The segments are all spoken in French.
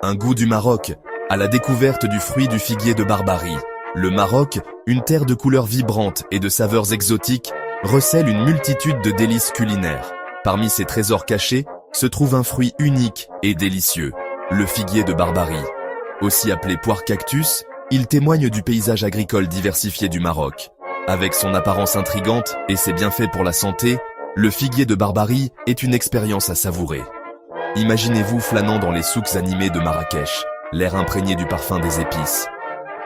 Un goût du Maroc, à la découverte du fruit du figuier de Barbarie. Le Maroc, une terre de couleurs vibrantes et de saveurs exotiques, recèle une multitude de délices culinaires. Parmi ses trésors cachés, se trouve un fruit unique et délicieux, le figuier de Barbarie. Aussi appelé poire-cactus, il témoigne du paysage agricole diversifié du Maroc. Avec son apparence intrigante et ses bienfaits pour la santé, le figuier de Barbarie est une expérience à savourer. Imaginez-vous flânant dans les souks animés de Marrakech, l'air imprégné du parfum des épices.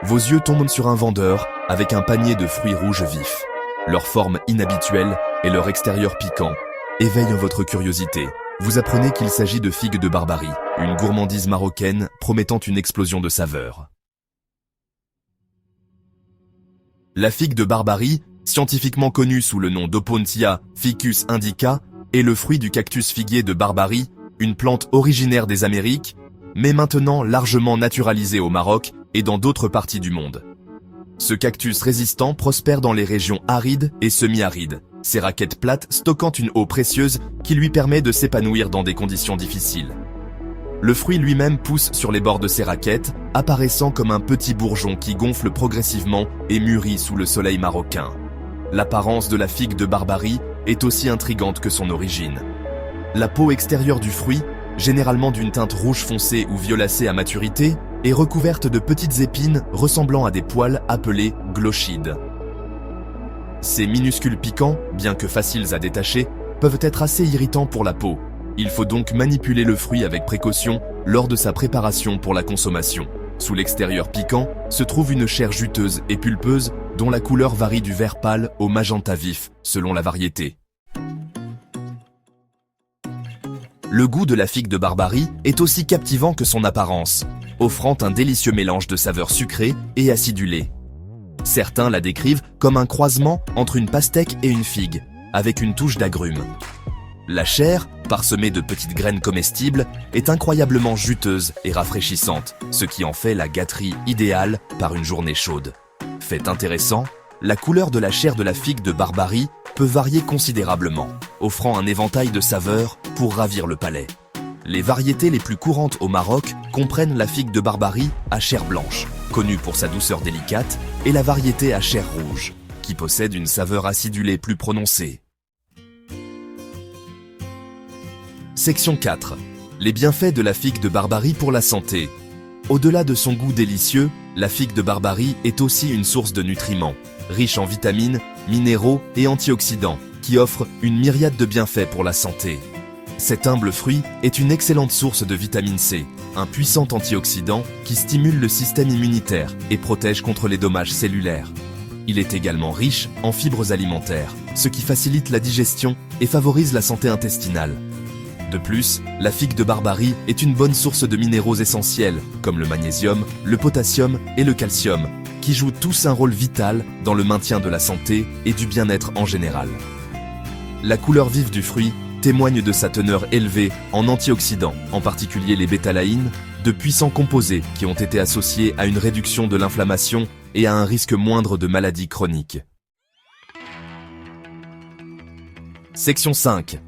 Vos yeux tombent sur un vendeur avec un panier de fruits rouges vifs. Leur forme inhabituelle et leur extérieur piquant éveillent votre curiosité. Vous apprenez qu'il s'agit de figues de Barbarie, une gourmandise marocaine promettant une explosion de saveurs. La figue de Barbarie, scientifiquement connue sous le nom d'Opuntia ficus indica, est le fruit du cactus figuier de Barbarie, une plante originaire des Amériques, mais maintenant largement naturalisée au Maroc et dans d'autres parties du monde. Ce cactus résistant prospère dans les régions arides et semi-arides, ses raquettes plates stockant une eau précieuse qui lui permet de s'épanouir dans des conditions difficiles. Le fruit lui-même pousse sur les bords de ses raquettes, apparaissant comme un petit bourgeon qui gonfle progressivement et mûrit sous le soleil marocain. L'apparence de la figue de Barbarie est aussi intrigante que son origine. La peau extérieure du fruit, généralement d'une teinte rouge foncé ou violacée à maturité, est recouverte de petites épines ressemblant à des poils appelés glochides. Ces minuscules piquants, bien que faciles à détacher, peuvent être assez irritants pour la peau. Il faut donc manipuler le fruit avec précaution lors de sa préparation pour la consommation. Sous l'extérieur piquant se trouve une chair juteuse et pulpeuse dont la couleur varie du vert pâle au magenta vif, selon la variété. Le goût de la figue de Barbarie est aussi captivant que son apparence, offrant un délicieux mélange de saveurs sucrées et acidulées. Certains la décrivent comme un croisement entre une pastèque et une figue, avec une touche d'agrumes. La chair, parsemée de petites graines comestibles, est incroyablement juteuse et rafraîchissante, ce qui en fait la gâterie idéale par une journée chaude. Fait intéressant, la couleur de la chair de la figue de Barbarie peut varier considérablement, offrant un éventail de saveurs pour ravir le palais. Les variétés les plus courantes au Maroc comprennent la figue de Barbarie à chair blanche, connue pour sa douceur délicate, et la variété à chair rouge, qui possède une saveur acidulée plus prononcée. Section 4. Les bienfaits de la figue de Barbarie pour la santé. Au-delà de son goût délicieux, la figue de Barbarie est aussi une source de nutriments, riche en vitamines, minéraux et antioxydants, qui offre une myriade de bienfaits pour la santé. Cet humble fruit est une excellente source de vitamine C, un puissant antioxydant qui stimule le système immunitaire et protège contre les dommages cellulaires. Il est également riche en fibres alimentaires, ce qui facilite la digestion et favorise la santé intestinale. De plus, la figue de Barbarie est une bonne source de minéraux essentiels, comme le magnésium, le potassium et le calcium, qui jouent tous un rôle vital dans le maintien de la santé et du bien-être en général. La couleur vive du fruit témoigne de sa teneur élevée en antioxydants, en particulier les bétalaïnes, de puissants composés qui ont été associés à une réduction de l'inflammation et à un risque moindre de maladies chroniques. Section 5.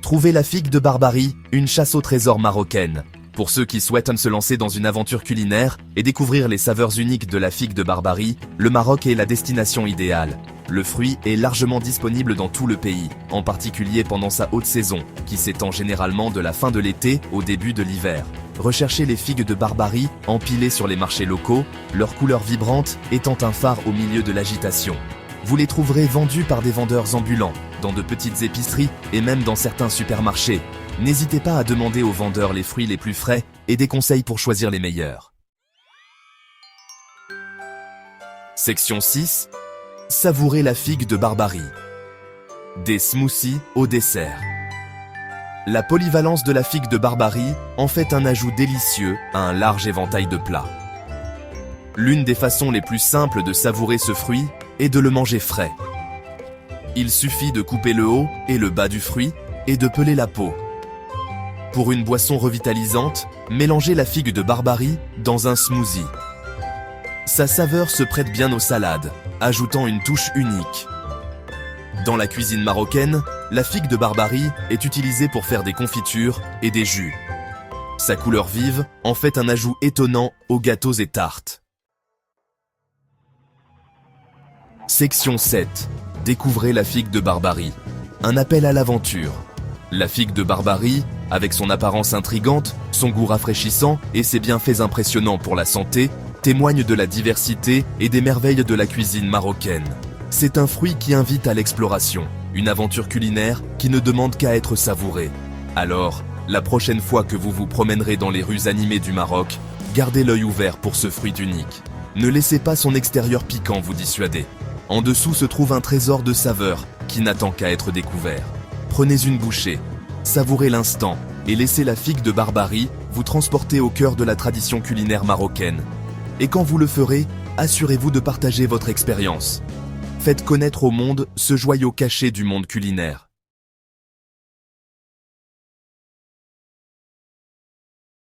Trouver la figue de Barbarie, une chasse au trésor marocaine. Pour ceux qui souhaitent se lancer dans une aventure culinaire et découvrir les saveurs uniques de la figue de Barbarie, le Maroc est la destination idéale. Le fruit est largement disponible dans tout le pays, en particulier pendant sa haute saison, qui s'étend généralement de la fin de l'été au début de l'hiver. Recherchez les figues de Barbarie empilées sur les marchés locaux, leur couleur vibrante étant un phare au milieu de l'agitation. Vous les trouverez vendus par des vendeurs ambulants, dans de petites épiceries et même dans certains supermarchés. N'hésitez pas à demander aux vendeurs les fruits les plus frais et des conseils pour choisir les meilleurs. Section 6. Savourez la figue de Barbarie. Des smoothies au dessert. La polyvalence de la figue de Barbarie en fait un ajout délicieux à un large éventail de plats. L'une des façons les plus simples de savourer ce fruit est de le manger frais. Il suffit de couper le haut et le bas du fruit et de peler la peau. Pour une boisson revitalisante, mélangez la figue de Barbarie dans un smoothie. Sa saveur se prête bien aux salades, ajoutant une touche unique. Dans la cuisine marocaine, la figue de Barbarie est utilisée pour faire des confitures et des jus. Sa couleur vive en fait un ajout étonnant aux gâteaux et tartes. Section 7. Découvrez la figue de Barbarie. Un appel à l'aventure. La figue de Barbarie, avec son apparence intrigante, son goût rafraîchissant et ses bienfaits impressionnants pour la santé, témoigne de la diversité et des merveilles de la cuisine marocaine. C'est un fruit qui invite à l'exploration, une aventure culinaire qui ne demande qu'à être savourée. Alors, la prochaine fois que vous vous promènerez dans les rues animées du Maroc, gardez l'œil ouvert pour ce fruit unique. Ne laissez pas son extérieur piquant vous dissuader. En dessous se trouve un trésor de saveurs qui n'attend qu'à être découvert. Prenez une bouchée, savourez l'instant et laissez la figue de Barbarie vous transporter au cœur de la tradition culinaire marocaine. Et quand vous le ferez, assurez-vous de partager votre expérience. Faites connaître au monde ce joyau caché du monde culinaire.